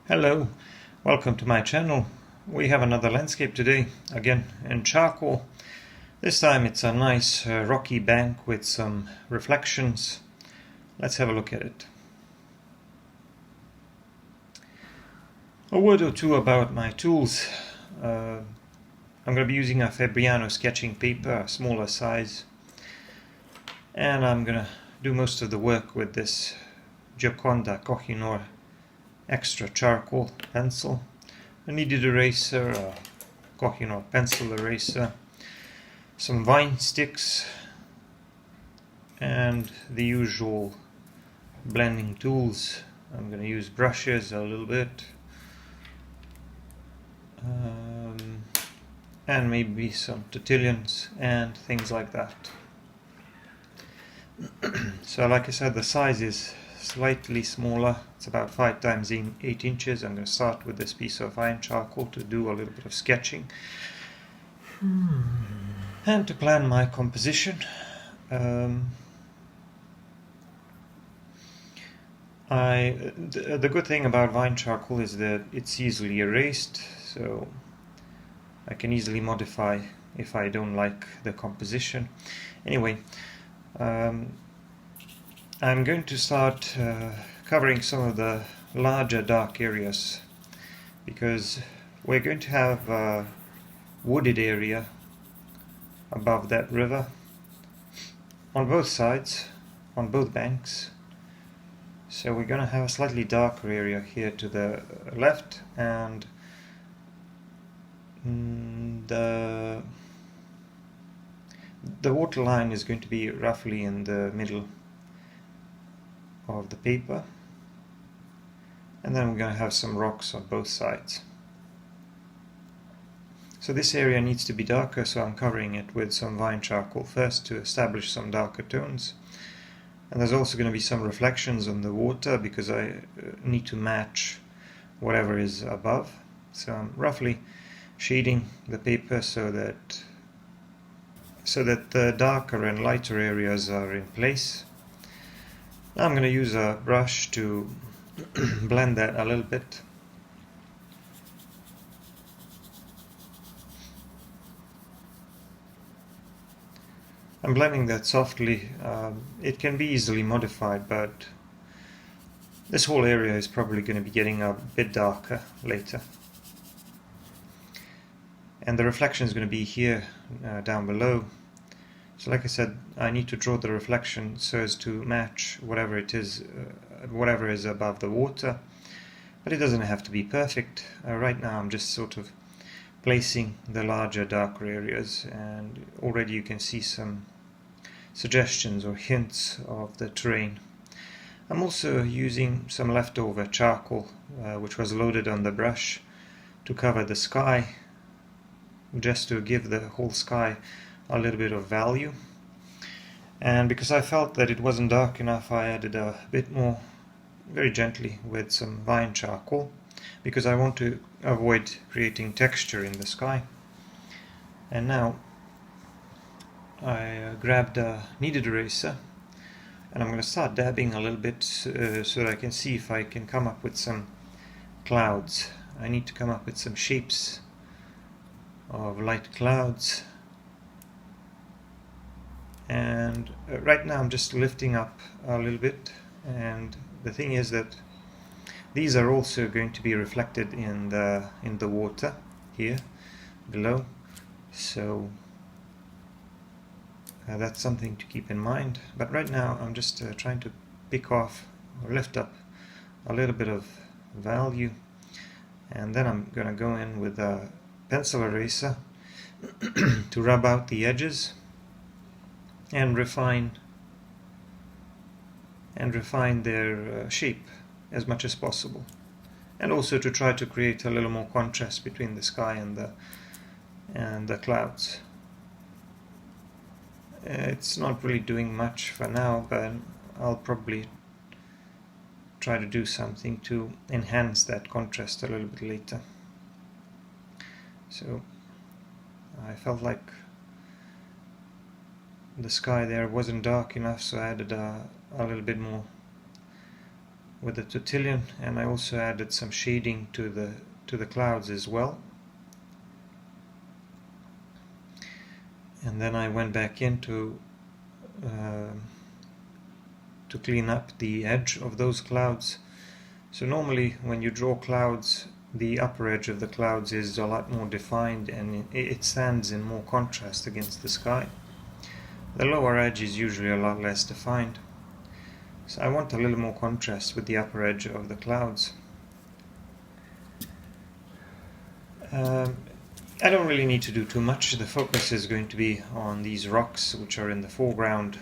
Hello, welcome to my channel. We have another landscape today, again in charcoal. This time it's a nice rocky bank with some reflections. Let's have a look at it. A word or two about my tools. I'm going to be using a Foreground sketching paper, a smaller size. And I'm going to do most of the work with this Gioconda Kohinoor extra charcoal pencil, a kneaded eraser, a Kohinoor pencil eraser, some vine sticks, and the usual blending tools. I'm going to use brushes a little bit, and maybe some tortillons and things like that. So like I said, the size is slightly smaller. It's about 5 times 8 inches. I'm going to start with this piece of iron charcoal to do a little bit of sketching and to plan my composition. The good thing about vine charcoal is that it's easily erased, so I can easily modify if I don't like the composition. Anyway, I'm going to start covering some of the larger dark areas, because we're going to have a wooded area above that river on both sides, on both banks. So we're going to have a slightly darker area here to the left, and the water line is going to be roughly in the middle of the paper, and then we're going to have some rocks on both sides. So this area needs to be darker, so I'm covering it with some vine charcoal first to establish some darker tones. And there's also going to be some reflections on the water, because I need to match whatever is above. So I'm roughly shading the paper so that the darker and lighter areas are in place. Now I'm going to use a brush to blend that a little bit. I'm blending that softly. It can be easily modified, but this whole area is probably going to be getting a bit darker later. And the reflection is going to be here down below. So like I said, I need to draw the reflection so as to match whatever it is, whatever is above the water. But it doesn't have to be perfect. Right now I'm just sort of placing the larger, darker areas, and already you can see some suggestions or hints of the terrain. I'm also using some leftover charcoal, which was loaded on the brush, to cover the sky, just to give the whole sky a little bit of value. And because I felt that it wasn't dark enough, I added a bit more, very gently, with some vine charcoal, because I want to avoid creating texture in the sky. And now I grabbed a kneaded eraser, and I'm going to start dabbing a little bit so that I can see if I can come up with some clouds. I need to come up with some shapes of light clouds. And right now I'm just lifting up a little bit, and the thing is that these are also going to be reflected in the water here below, so that's something to keep in mind. But right now I'm just trying to pick off or lift up a little bit of value, and then I'm going to go in with a pencil eraser to rub out the edges and refine their shape as much as possible, and also to try to create a little more contrast between the sky and the clouds. It's not really doing much for now, but I'll probably try to do something to enhance that contrast a little bit later. So I felt like the sky there wasn't dark enough, so I added a little bit more with the Tortillion, and I also added some shading to the clouds as well. And then I went back in to clean up the edge of those clouds. So normally when you draw clouds, the upper edge of the clouds is a lot more defined and it stands in more contrast against the sky. The lower edge is usually a lot less defined. So I want a little more contrast with the upper edge of the clouds. I don't really need to do too much. The focus is going to be on these rocks which are in the foreground.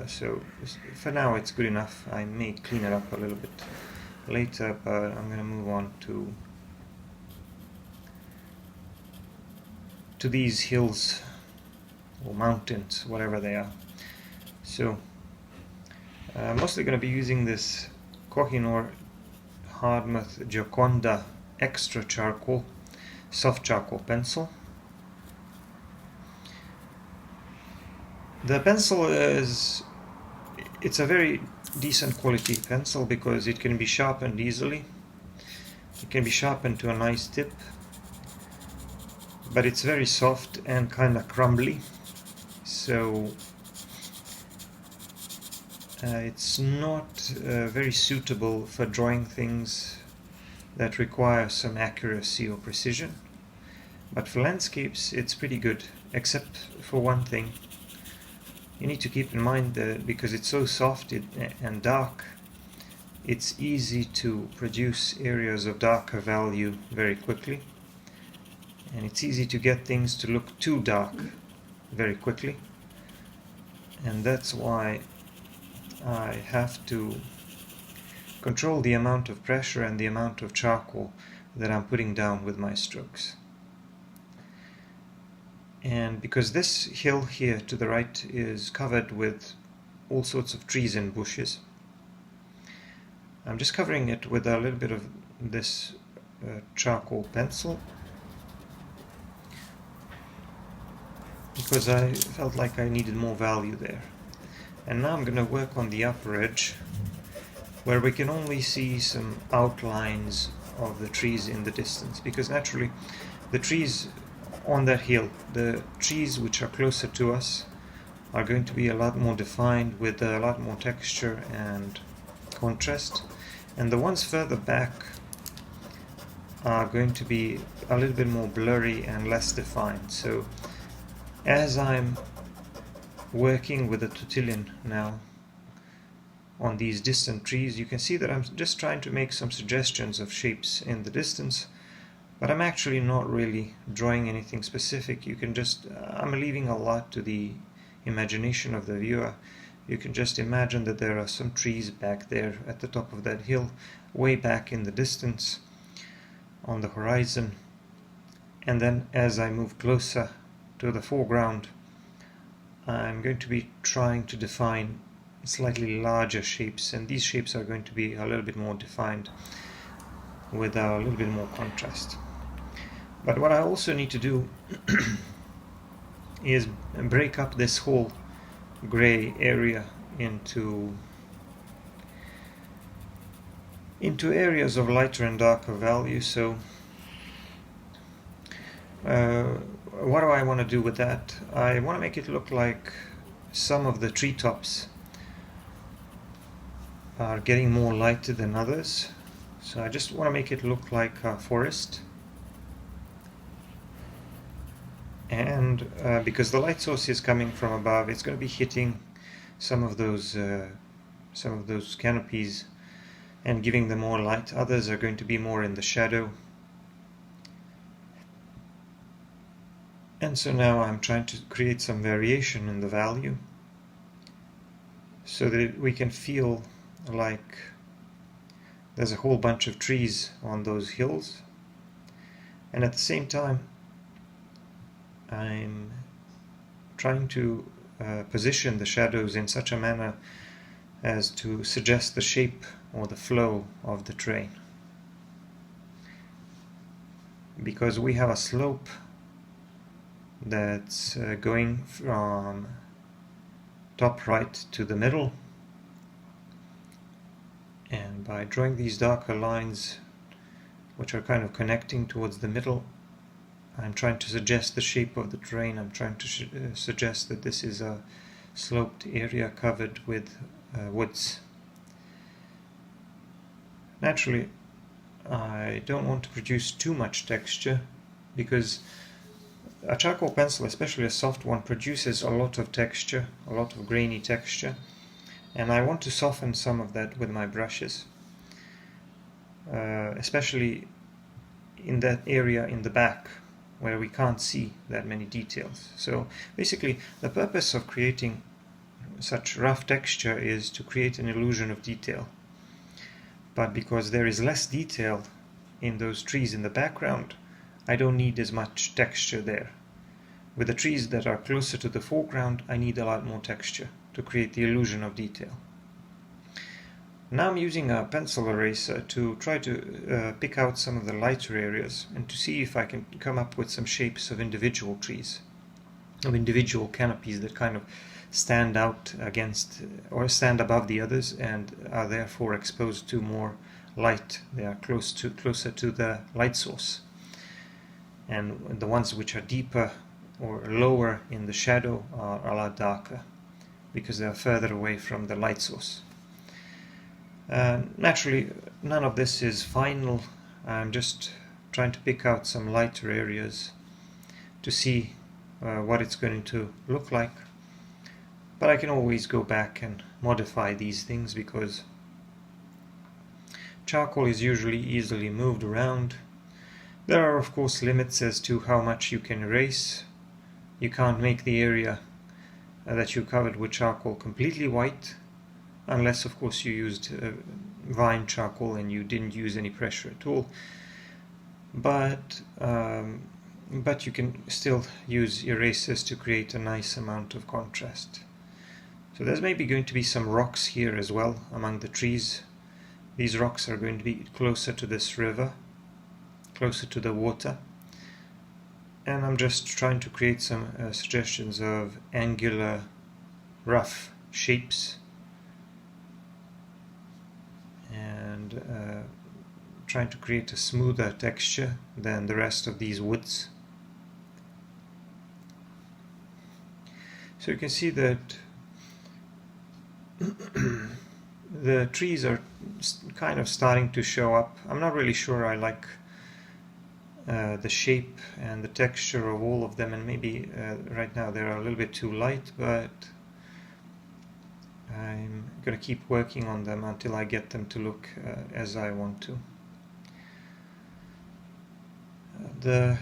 So for now it's good enough. I may clean it up a little bit later, but I'm going to move on to these hills or mountains, whatever they are. So I'm mostly going to be using this Kohinoor Hardtmuth Gioconda extra charcoal, soft charcoal pencil. The pencil it's a very decent quality pencil because it can be sharpened easily. It can be sharpened to a nice tip, but it's very soft and kind of crumbly, so it's not very suitable for drawing things that require some accuracy or precision. But for landscapes it's pretty good, except for one thing. You need to keep in mind that because it's so soft and dark, it's easy to produce areas of darker value very quickly, and it's easy to get things to look too dark very quickly, and that's why I have to control the amount of pressure and the amount of charcoal that I'm putting down with my strokes. And because this hill here to the right is covered with all sorts of trees and bushes, I'm just covering it with a little bit of this charcoal pencil, because I felt like I needed more value there. And now I'm going to work on the upper edge, where we can only see some outlines of the trees in the distance, because naturally the trees on that hill, the trees which are closer to us, are going to be a lot more defined with a lot more texture and contrast, and the ones further back are going to be a little bit more blurry and less defined. So as I'm working with the Tortillion now on these distant trees, you can see that I'm just trying to make some suggestions of shapes in the distance, but I'm actually not really drawing anything specific. You can just, I'm leaving a lot to the imagination of the viewer. You can just imagine that there are some trees back there at the top of that hill, way back in the distance on the horizon, and then as I move closer to the foreground, I'm going to be trying to define slightly larger shapes, and these shapes are going to be a little bit more defined with a little bit more contrast. But what I also need to do is break up this whole gray area into areas of lighter and darker value. So what do I want to do with that? I want to make it look like some of the treetops are getting more light than others. So I just want to make it look like a forest. And because the light source is coming from above, it's going to be hitting some of those canopies and giving them more light. Others are going to be more in the shadow. And so now I'm trying to create some variation in the value so that we can feel like there's a whole bunch of trees on those hills, and at the same time I'm trying to position the shadows in such a manner as to suggest the shape or the flow of the terrain. Because we have a slope that's going from top right to the middle, and by drawing these darker lines which are kind of connecting towards the middle, I'm trying to suggest the shape of the terrain. I'm trying to suggest that this is a sloped area covered with woods. Naturally, I don't want to produce too much texture, because a charcoal pencil, especially a soft one, produces a lot of texture, a lot of grainy texture, and I want to soften some of that with my brushes, especially in that area in the back where we can't see that many details. So basically the purpose of creating such rough texture is to create an illusion of detail. But because there is less detail in those trees in the background, I don't need as much texture there. With the trees that are closer to the foreground, I need a lot more texture to create the illusion of detail. Now I'm using a pencil eraser to try to pick out some of the lighter areas and to see if I can come up with some shapes of individual trees, of individual canopies that kind of stand out against or stand above the others and are therefore exposed to more light. They are closer to the light source. And the ones which are deeper or lower in the shadow are a lot darker because they are further away from the light source. Naturally, none of this is final. I'm just trying to pick out some lighter areas to see what it's going to look like. But I can always go back and modify these things, because charcoal is usually easily moved around. There are of course limits as to how much you can erase. You can't make the area that you covered with charcoal completely white, unless of course you used vine charcoal and you didn't use any pressure at all. But you can still use erasers to create a nice amount of contrast. So there's maybe going to be some rocks here as well among the trees. These rocks are going to be closer to this river, closer to the water. And I'm just trying to create some suggestions of angular, rough shapes, and trying to create a smoother texture than the rest of these woods. So you can see that the trees are kind of starting to show up. I'm not really sure I like the shape and the texture of all of them, and maybe right now they're a little bit too light, but I'm going to keep working on them until I get them to look as I want to. The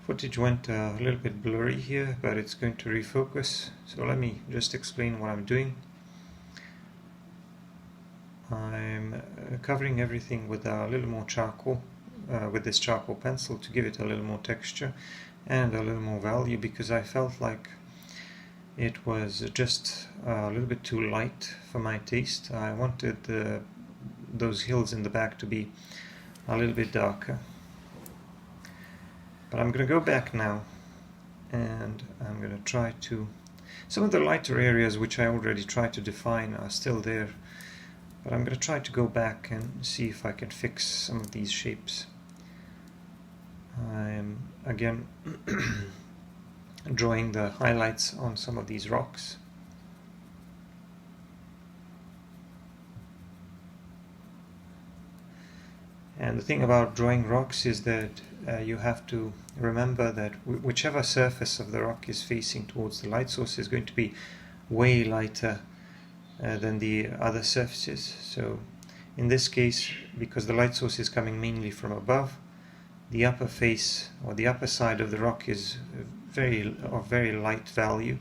footage went a little bit blurry here, but it's going to refocus, so let me just explain what I'm doing. I'm covering everything with a little more charcoal, with this charcoal pencil, to give it a little more texture and a little more value, because I felt like it was just a little bit too light for my taste. I wanted those hills in the back to be a little bit darker. But I'm going to go back now and I'm going to try to... Some of the lighter areas which I already tried to define are still there, but I'm going to try to go back and see if I can fix some of these shapes. I'm again drawing the highlights on some of these rocks. And the thing about drawing rocks is that you have to remember that whichever surface of the rock is facing towards the light source is going to be way lighter than the other surfaces. So in this case, because the light source is coming mainly from above, the upper face or the upper side of the rock is of very light value,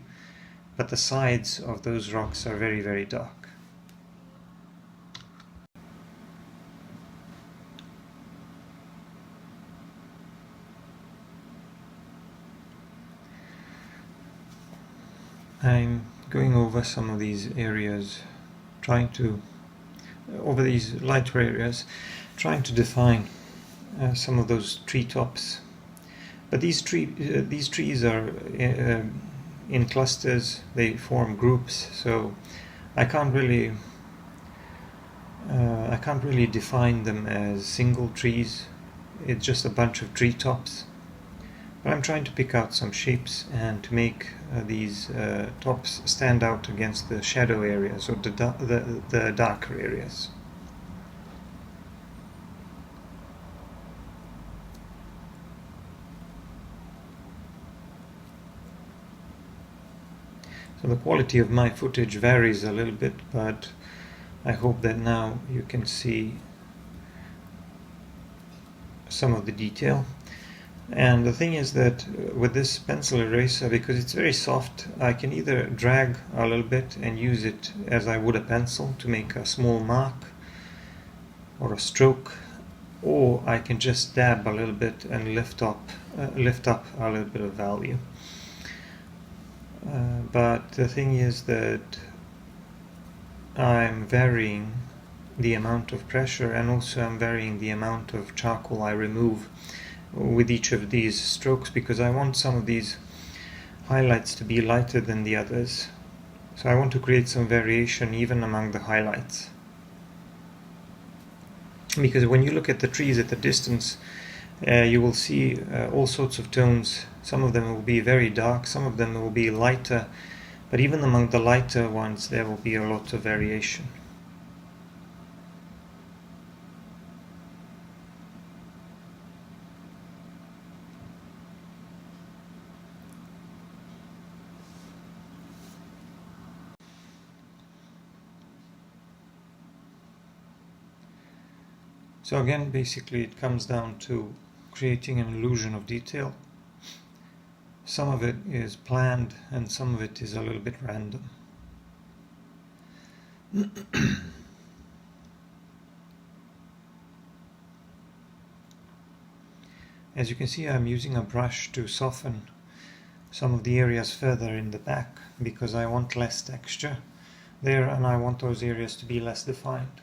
but the sides of those rocks are very, very dark. I'm going over some of these areas, over these lighter areas, trying to define some of those treetops. But these trees are in clusters, they form groups, so I can't really I can't really define them as single trees, it's just a bunch of treetops. But I'm trying to pick out some shapes and to make these tops stand out against the shadow areas or the darker areas. So the quality of my footage varies a little bit, but I hope that now you can see some of the detail. And the thing is that with this pencil eraser, because it's very soft, I can either drag a little bit and use it as I would a pencil to make a small mark or a stroke, or I can just dab a little bit and lift up a little bit of value. But the thing is that I'm varying the amount of pressure, and also I'm varying the amount of charcoal I remove with each of these strokes, because I want some of these highlights to be lighter than the others. So I want to create some variation even among the highlights. Because when you look at the trees at the distance, you will see all sorts of tones. Some of them will be very dark, some of them will be lighter, but even among the lighter ones there will be a lot of variation. So again, basically it comes down to creating an illusion of detail. Some of it is planned and some of it is a little bit random. As you can see, I'm using a brush to soften some of the areas further in the back because I want less texture there and I want those areas to be less defined.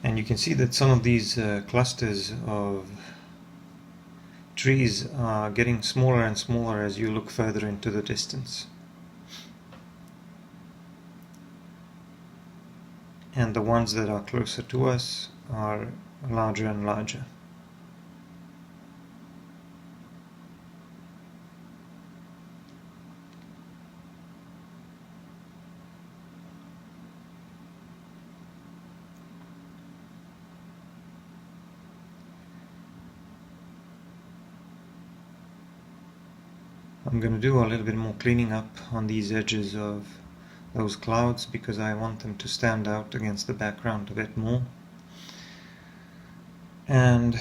And you can see that some of these clusters of trees are getting smaller and smaller as you look further into the distance. And the ones that are closer to us are larger and larger. I'm going to do a little bit more cleaning up on these edges of those clouds because I want them to stand out against the background a bit more. And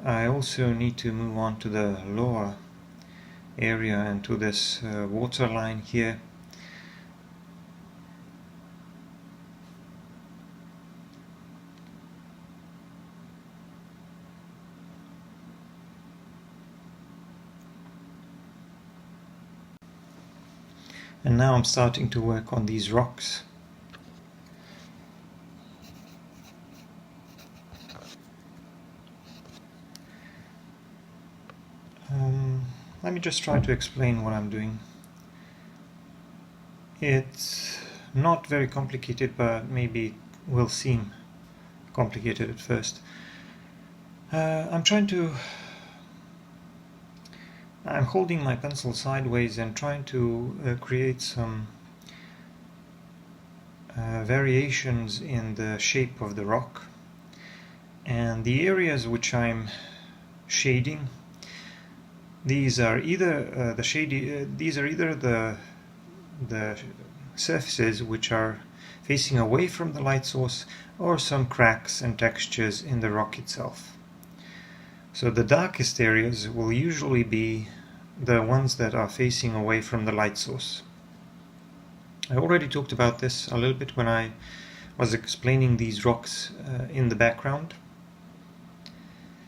I also need to move on to the lower area and to this water line here. And now I'm starting to work on these rocks. Let me just try to explain what I'm doing. It's not very complicated, but maybe it will seem complicated at first. I'm holding my pencil sideways and trying to create some variations in the shape of the rock. And the areas which I'm shading, these are either the surfaces which are facing away from the light source, or some cracks and textures in the rock itself. So the darkest areas will usually be the ones that are facing away from the light source. I already talked about this a little bit when I was explaining these rocks in the background.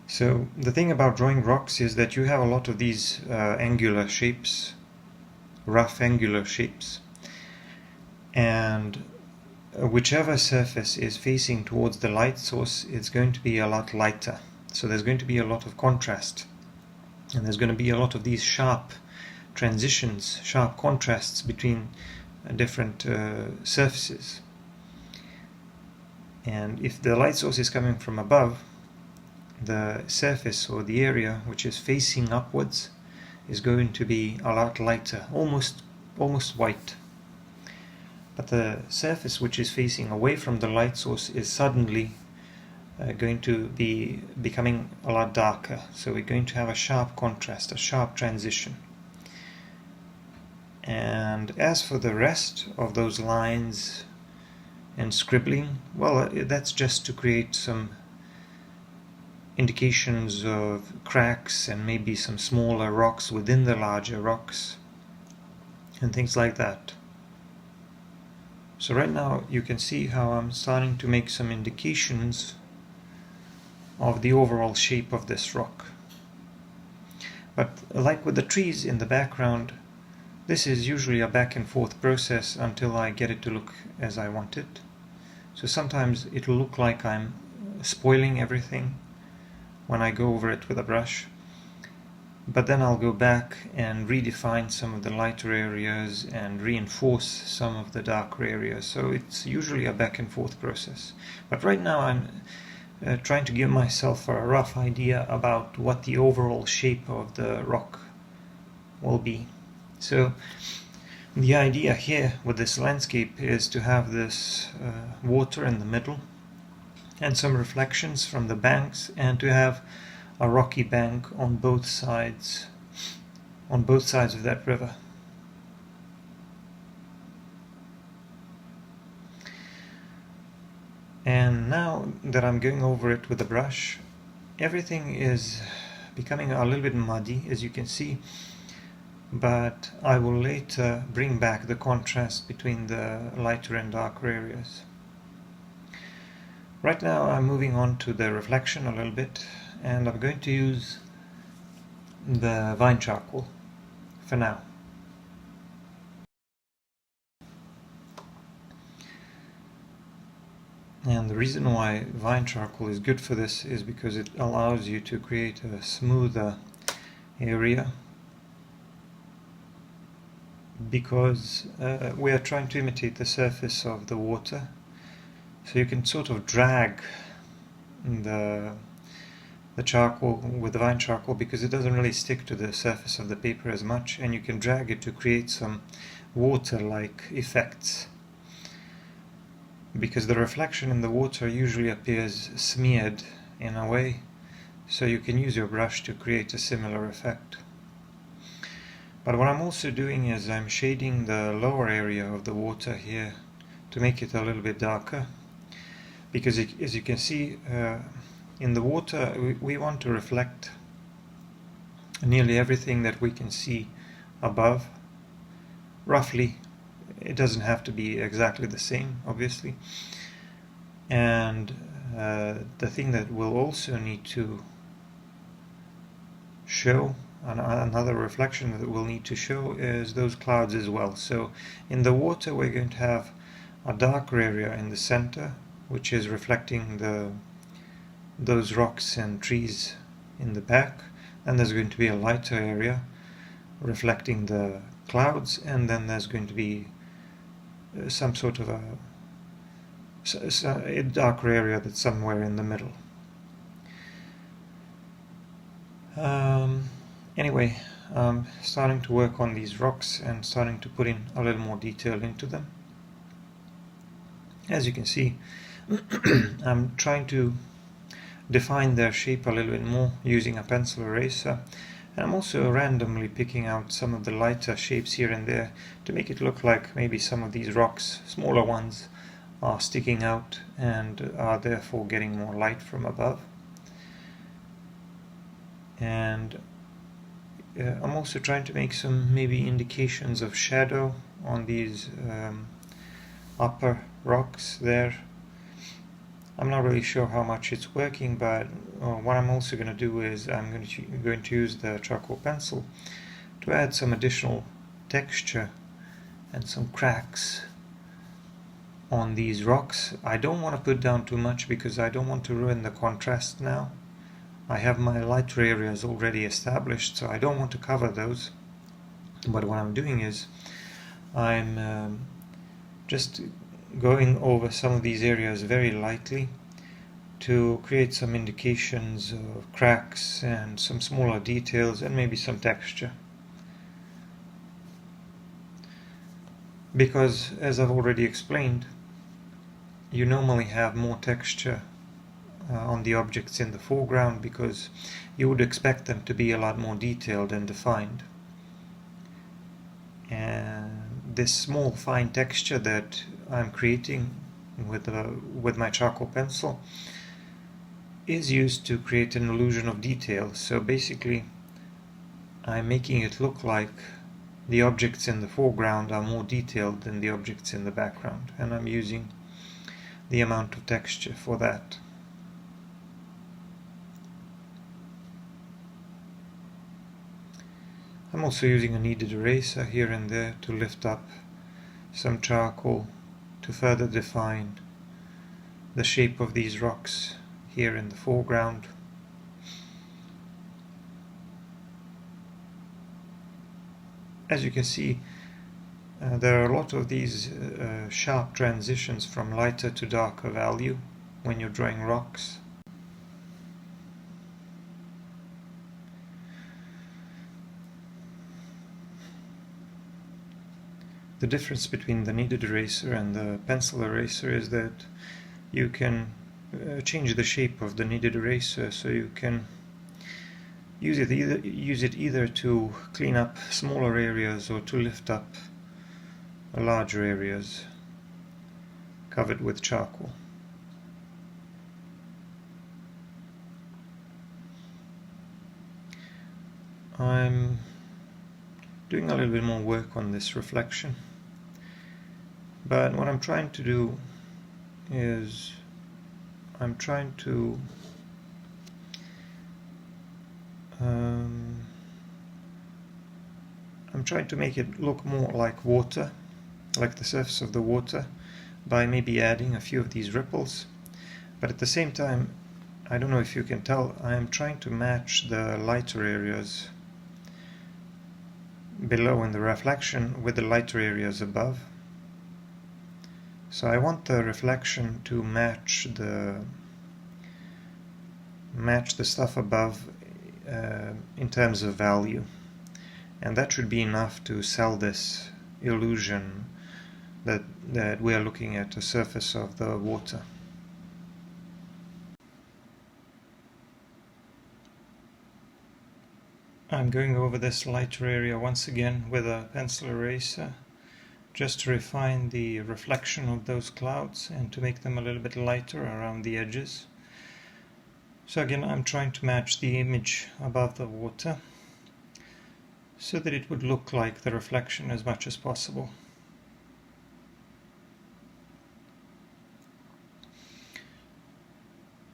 So the thing about drawing rocks is that you have a lot of these angular shapes, rough angular shapes, and whichever surface is facing towards the light source, it's going to be a lot lighter. So there's going to be a lot of contrast, and there's going to be a lot of these sharp transitions, sharp contrasts between different surfaces. And if the light source is coming from above, the surface or the area which is facing upwards is going to be a lot lighter, almost white. But the surface which is facing away from the light source is suddenly going to be becoming a lot darker. So we're going to have a sharp contrast, a sharp transition. And as for the rest of those lines and scribbling, well, that's just to create some indications of cracks and maybe some smaller rocks within the larger rocks and things like that. So right now you can see how I'm starting to make some indications of the overall shape of this rock. But like with the trees in the background, this is usually a back and forth process until I get it to look as I want it. So sometimes it'll look like I'm spoiling everything when I go over it with a brush, but then I'll go back and redefine some of the lighter areas and reinforce some of the darker areas. So it's usually a back and forth process. But right now I'm trying to give myself a rough idea about what the overall shape of the rock will be. So the idea here with this landscape is to have this water in the middle and some reflections from the banks, and to have a rocky bank on both sides of that river. And now that I'm going over it with a brush, everything is becoming a little bit muddy, as you can see, but I will later bring back the contrast between the lighter and darker areas. Right now I'm moving on to the reflection a little bit, and I'm going to use the vine charcoal for now. And the reason why vine charcoal is good for this is because it allows you to create a smoother area, because we are trying to imitate the surface of the water. So you can sort of drag the charcoal with the vine charcoal, because it doesn't really stick to the surface of the paper as much, and you can drag it to create some water-like effects, because the reflection in the water usually appears smeared in a way, so you can use your brush to create a similar effect. But what I'm also doing is I'm shading the lower area of the water here to make it a little bit darker, because as you can see, in the water we want to reflect nearly everything that we can see above, roughly. It doesn't have to be exactly the same, obviously. And the thing that we'll also need to show, another reflection that we'll need to show, is those clouds as well. So in the water we're going to have a darker area in the center, which is reflecting those rocks and trees in the back, and there's going to be a lighter area reflecting the clouds, and then there's going to be some sort of a darker area that's somewhere in the middle. Anyway, I'm starting to work on these rocks and starting to put in a little more detail into them. As you can see, I'm trying to define their shape a little bit more using a pencil eraser, and I'm also randomly picking out some of the lighter shapes here and there to make it look like maybe some of these rocks, smaller ones, are sticking out and are therefore getting more light from above. And I'm also trying to make some maybe indications of shadow on these upper rocks there. I'm not really sure how much it's working, but what I'm also going to do is I'm going to use the charcoal pencil to add some additional texture and some cracks on these rocks. I don't want to put down too much because I don't want to ruin the contrast now. I have my lighter areas already established, so I don't want to cover those. But what I'm doing is I'm just going over some of these areas very lightly to create some indications of cracks and some smaller details and maybe some texture. Because, as I've already explained, you normally have more texture on the objects in the foreground because you would expect them to be a lot more detailed and defined. And this small fine texture that I'm creating with my charcoal pencil is used to create an illusion of detail. So basically I'm making it look like the objects in the foreground are more detailed than the objects in the background, and I'm using the amount of texture for that. I'm also using a kneaded eraser here and there to lift up some charcoal to further define the shape of these rocks here in the foreground. As you can see, there are a lot of these sharp transitions from lighter to darker value when you're drawing rocks. The difference between the kneaded eraser and the pencil eraser is that you can change the shape of the kneaded eraser, so you can use it either to clean up smaller areas or to lift up larger areas covered with charcoal. I'm doing a little bit more work on this reflection, but what I'm trying to do is I'm trying to make it look more like water, like the surface of the water, by maybe adding a few of these ripples. But at the same time, I don't know if you can tell, I am trying to match the lighter areas below in the reflection with the lighter areas above. So I want the reflection to match the stuff above in terms of value, and that should be enough to sell this illusion that we are looking at the surface of the water. I'm going over this lighter area once again with a pencil eraser, just to refine the reflection of those clouds and to make them a little bit lighter around the edges. So again, I'm trying to match the image above the water so that it would look like the reflection as much as possible.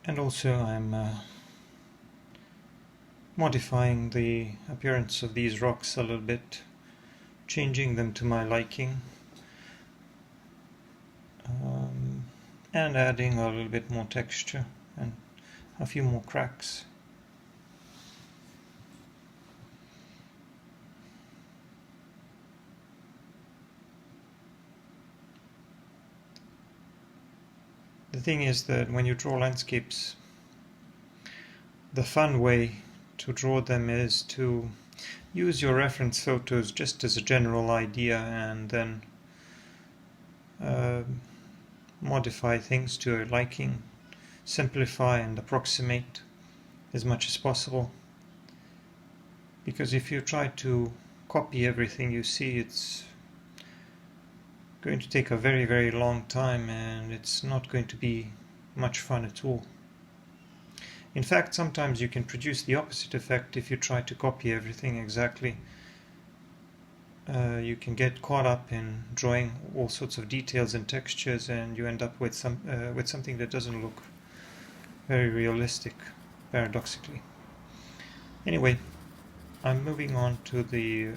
And also I'm modifying the appearance of these rocks a little bit, changing them to my liking, and adding a little bit more texture and a few more cracks. The thing is that when you draw landscapes, the fun way to draw them is to use your reference photos just as a general idea and then modify things to your liking, simplify and approximate as much as possible. Because if you try to copy everything you see, it's going to take a very, very long time and it's not going to be much fun at all. In fact, sometimes you can produce the opposite effect if you try to copy everything exactly. You can get caught up in drawing all sorts of details and textures, and you end up with something that doesn't look very realistic, paradoxically. Anyway, I'm moving on to the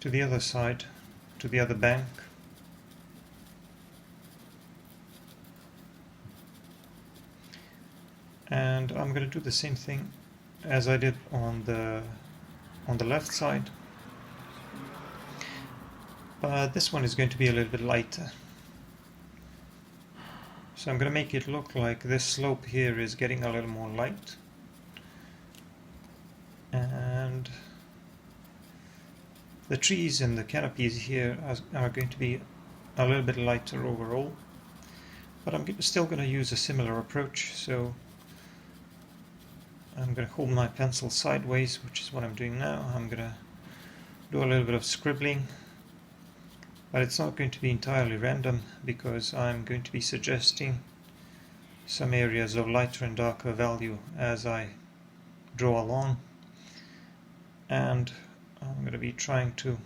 other side, to the other bank. And I'm going to do the same thing as I did on the left side. but this one is going to be a little bit lighter. So I'm going to make it look like this slope here is getting a little more light, and the trees and the canopies here are going to be a little bit lighter overall, but I'm still going to use a similar approach. So I'm going to hold my pencil sideways, which is what I'm doing now. I'm going to do a little bit of scribbling, but it's not going to be entirely random because I'm going to be suggesting some areas of lighter and darker value as I draw along, and I'm going to be trying to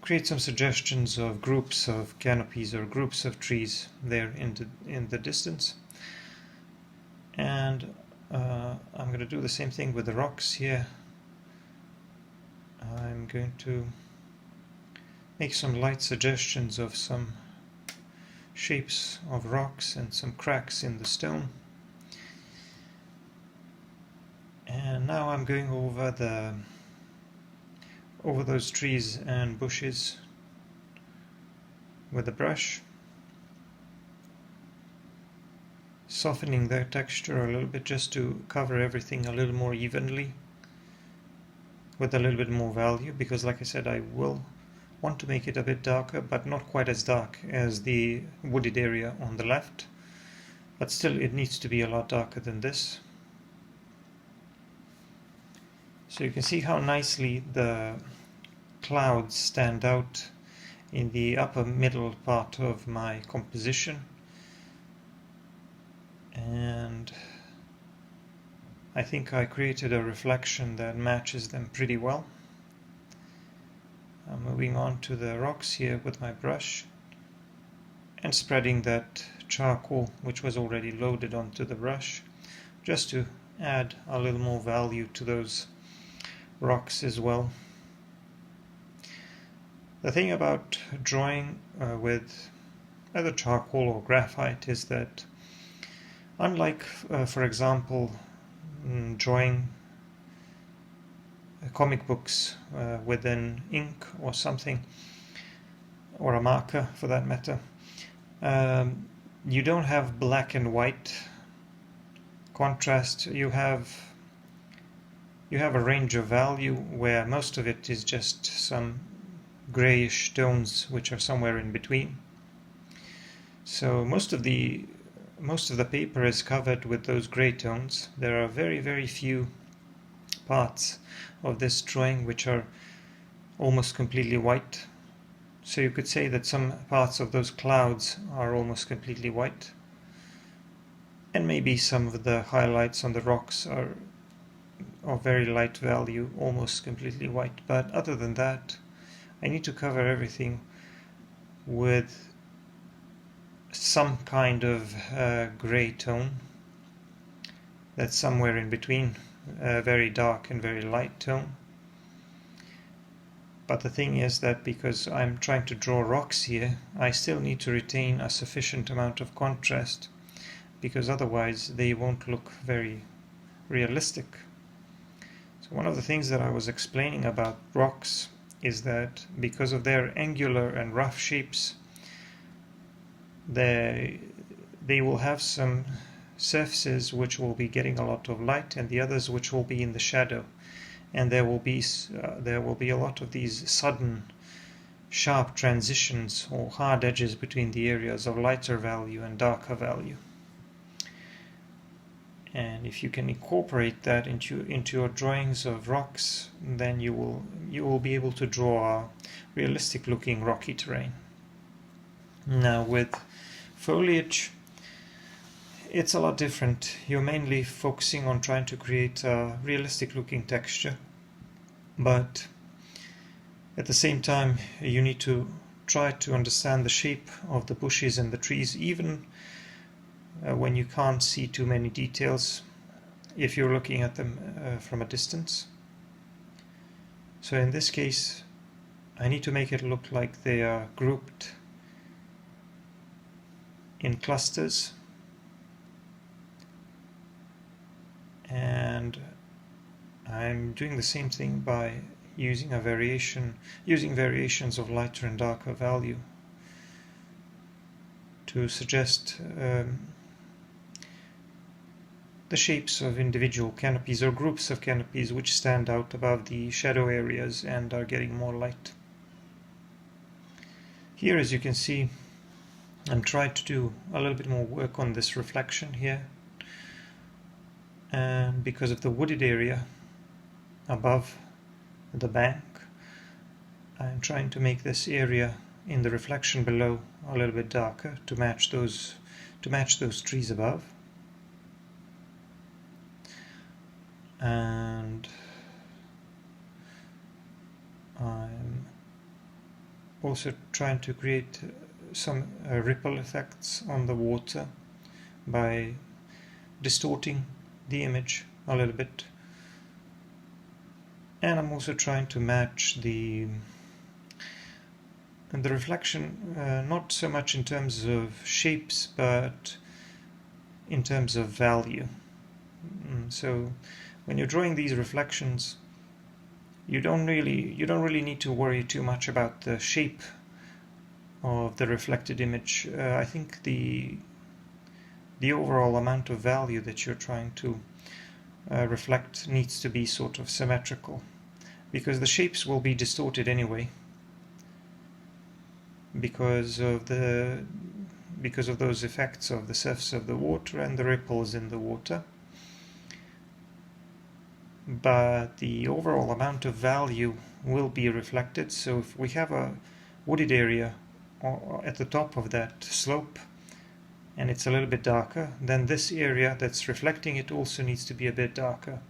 create some suggestions of groups of canopies or groups of trees there in the distance. And I'm going to do the same thing with the rocks here. I'm going to make some light suggestions of some shapes of rocks and some cracks in the stone. And now I'm going over those trees and bushes with a brush, softening their texture a little bit just to cover everything a little more evenly with a little bit more value, because like I said, I will want to make it a bit darker, but not quite as dark as the wooded area on the left, but still it needs to be a lot darker than this. So you can see how nicely the clouds stand out in the upper middle part of my composition, and I think I created a reflection that matches them pretty well. I'm moving on to the rocks here with my brush and spreading that charcoal which was already loaded onto the brush, just to add a little more value to those rocks as well. The thing about drawing with either charcoal or graphite is that, unlike for example drawing comic books with an ink or something, or a marker for that matter, you don't have black and white contrast. You have a range of value where most of it is just some grayish tones which are somewhere in between. So most of the paper is covered with those gray tones. There are very, very few parts of this drawing which are almost completely white. So you could say that some parts of those clouds are almost completely white, and maybe some of the highlights on the rocks are of very light value, almost completely white. But other than that, I need to cover everything with some kind of gray tone that's somewhere in between very dark and very light tone. But the thing is that because I'm trying to draw rocks here, I still need to retain a sufficient amount of contrast, because otherwise they won't look very realistic. So one of the things that I was explaining about rocks is that because of their angular and rough shapes, they will have some surfaces which will be getting a lot of light and the others which will be in the shadow, and there will be a lot of these sudden sharp transitions or hard edges between the areas of lighter value and darker value. And if you can incorporate that into your drawings of rocks, then you will be able to draw a realistic looking rocky terrain. Now with foliage, it's a lot different. You're mainly focusing on trying to create a realistic looking texture, but at the same time you need to try to understand the shape of the bushes and the trees, even when you can't see too many details if you're looking at them from a distance. So in this case I need to make it look like they are grouped in clusters, and I'm doing the same thing by using variations of lighter and darker value to suggest the shapes of individual canopies or groups of canopies which stand out above the shadow areas and are getting more light. Here, as you can see, I'm trying to do a little bit more work on this reflection here, and because of the wooded area above the bank, I'm trying to make this area in the reflection below a little bit darker to match those trees above. And I'm also trying to create some ripple effects on the water by distorting the image a little bit. And I'm also trying to match the reflection, not so much in terms of shapes, but in terms of value. So when you're drawing these reflections, you don't really need to worry too much about the shape of the reflected image. I think the overall amount of value that you're trying to reflect needs to be sort of symmetrical, because the shapes will be distorted anyway because of those effects of the surface of the water and the ripples in the water. But the overall amount of value will be reflected. So if we have a wooded area at the top of that slope and it's a little bit darker, then this area that's reflecting it also needs to be a bit darker.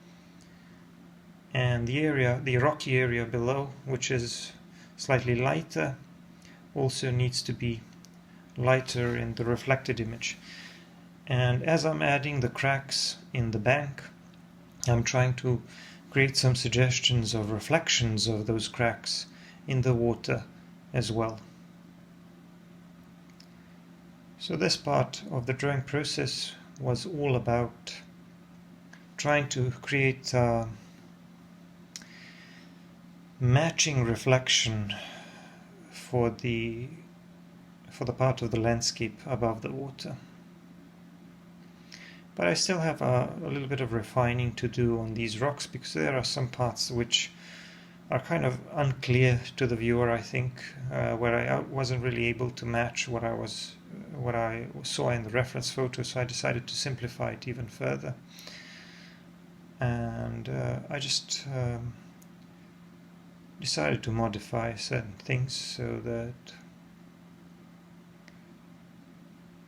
And the rocky area below, which is slightly lighter, also needs to be lighter in the reflected image. And as I'm adding the cracks in the bank, I'm trying to create some suggestions of reflections of those cracks in the water as well. So this part of the drawing process was all about trying to create a matching reflection for the part of the landscape above the water. But I still have a little bit of refining to do on these rocks, because there are some parts which are kind of unclear to the viewer, I think, where I wasn't really able to match what I saw in the reference photo, so I decided to simplify it even further. And I just decided to modify certain things so that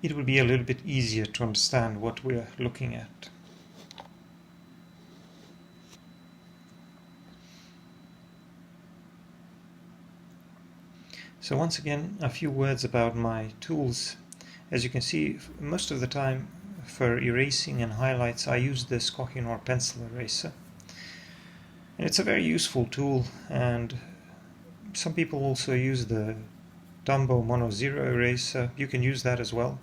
it will be a little bit easier to understand what we're looking at. So once again, a few words about my tools. As you can see, most of the time for erasing and highlights I use this Kohinoor pencil eraser. And it's a very useful tool, and some people also use the Dumbo Mono Zero eraser. You can use that as well.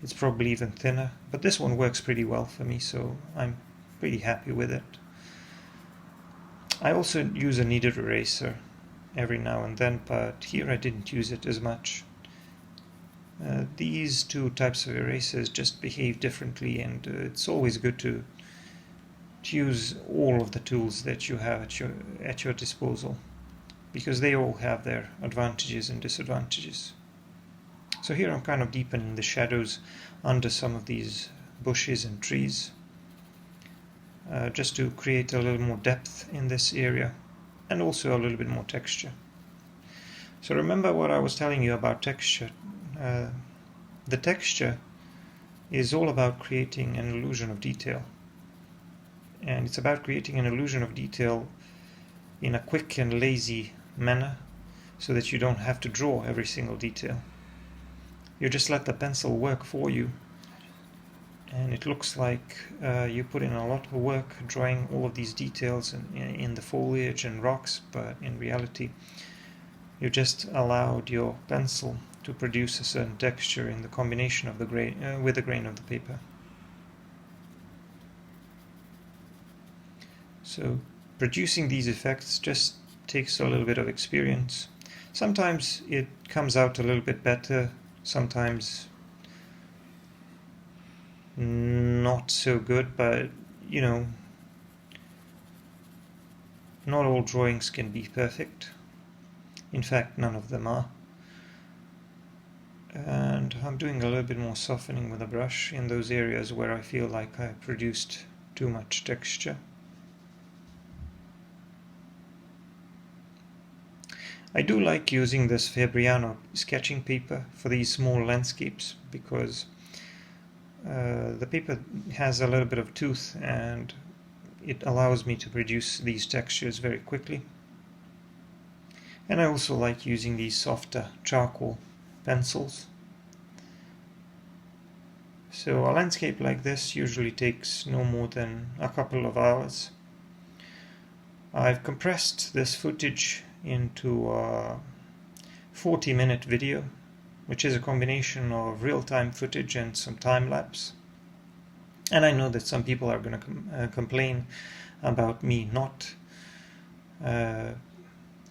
It's probably even thinner, but this one works pretty well for me, so I'm pretty happy with it. I also use a kneaded eraser every now and then, but here I didn't use it as much. These two types of erasers just behave differently, and it's always good to use all of the tools that you have at your disposal, because they all have their advantages and disadvantages. So here I'm kind of deepening the shadows under some of these bushes and trees, just to create a little more depth in this area and also a little bit more texture. So remember what I was telling you about texture. The texture is all about creating an illusion of detail, and it's about creating an illusion of detail in a quick and lazy manner, so that you don't have to draw every single detail. You just let the pencil work for you, and it looks like you put in a lot of work drawing all of these details in the foliage and rocks, but in reality you just allowed your pencil to produce a certain texture in the combination of the grain with the grain of the paper. So producing these effects just takes a little bit of experience. Sometimes it comes out a little bit better, sometimes not so good, but you know, not all drawings can be perfect. In fact, none of them are. And I'm doing a little bit more softening with the brush in those areas where I feel like I produced too much texture. I do like using this Foreground sketching paper for these small landscapes because the paper has a little bit of tooth and it allows me to produce these textures very quickly. And I also like using these softer charcoal pencils. So a landscape like this usually takes no more than a couple of hours. I've compressed this footage into a 40-minute video, which is a combination of real-time footage and some time-lapse. And I know that some people are going to complain about me not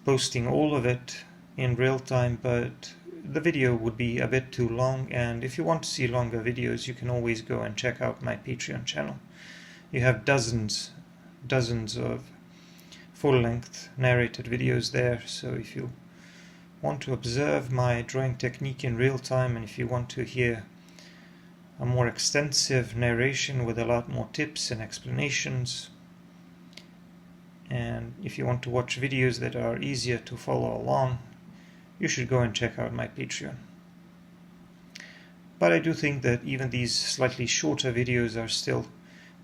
posting all of it in real time, but the video would be a bit too long, and if you want to see longer videos, you can always go and check out my Patreon channel. You have dozens of full-length narrated videos there, so if you want to observe my drawing technique in real time, and if you want to hear a more extensive narration with a lot more tips and explanations, and if you want to watch videos that are easier to follow along, you should go and check out my Patreon. But I do think that even these slightly shorter videos are still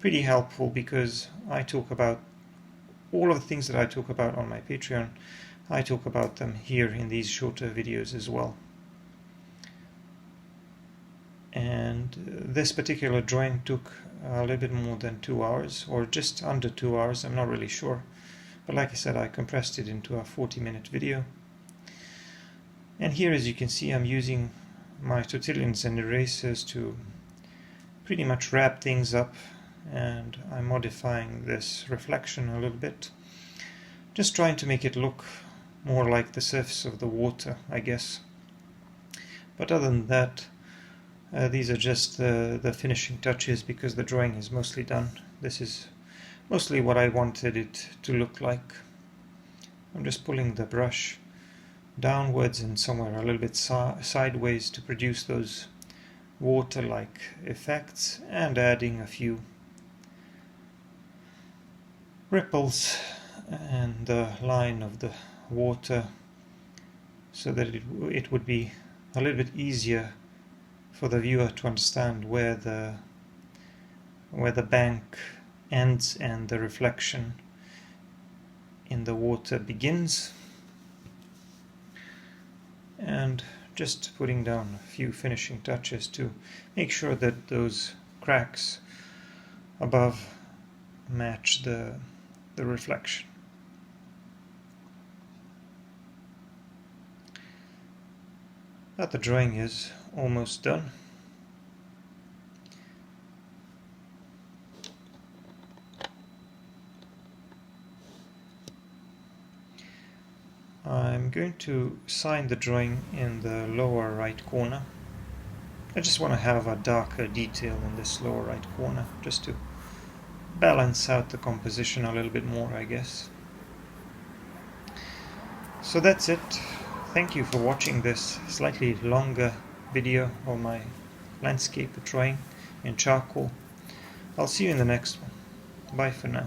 pretty helpful because I talk about all of the things that I talk about on my Patreon. I talk about them here in these shorter videos as well. And this particular drawing took a little bit more than 2 hours, or just under 2 hours, I'm not really sure. But like I said, I compressed it into a 40-minute video. And here, as you can see, I'm using my tortillons and erasers to pretty much wrap things up, and I'm modifying this reflection a little bit, just trying to make it look more like the surface of the water, I guess. But other than that, these are just the finishing touches because the drawing is mostly done. This is mostly what I wanted it to look like. I'm just pulling the brush downwards and somewhere a little bit sideways to produce those water-like effects, and adding a few ripples and the line of the water so that it would be a little bit easier for the viewer to understand where the bank ends and the reflection in the water begins. And just putting down a few finishing touches to make sure that those cracks above match the reflection. But the drawing is almost done. I'm going to sign the drawing in the lower right corner. I just want to have a darker detail in this lower right corner, just to balance out the composition a little bit more, I guess. So that's it. Thank you for watching this slightly longer video of my landscape drawing in charcoal. I'll see you in the next one. Bye for now.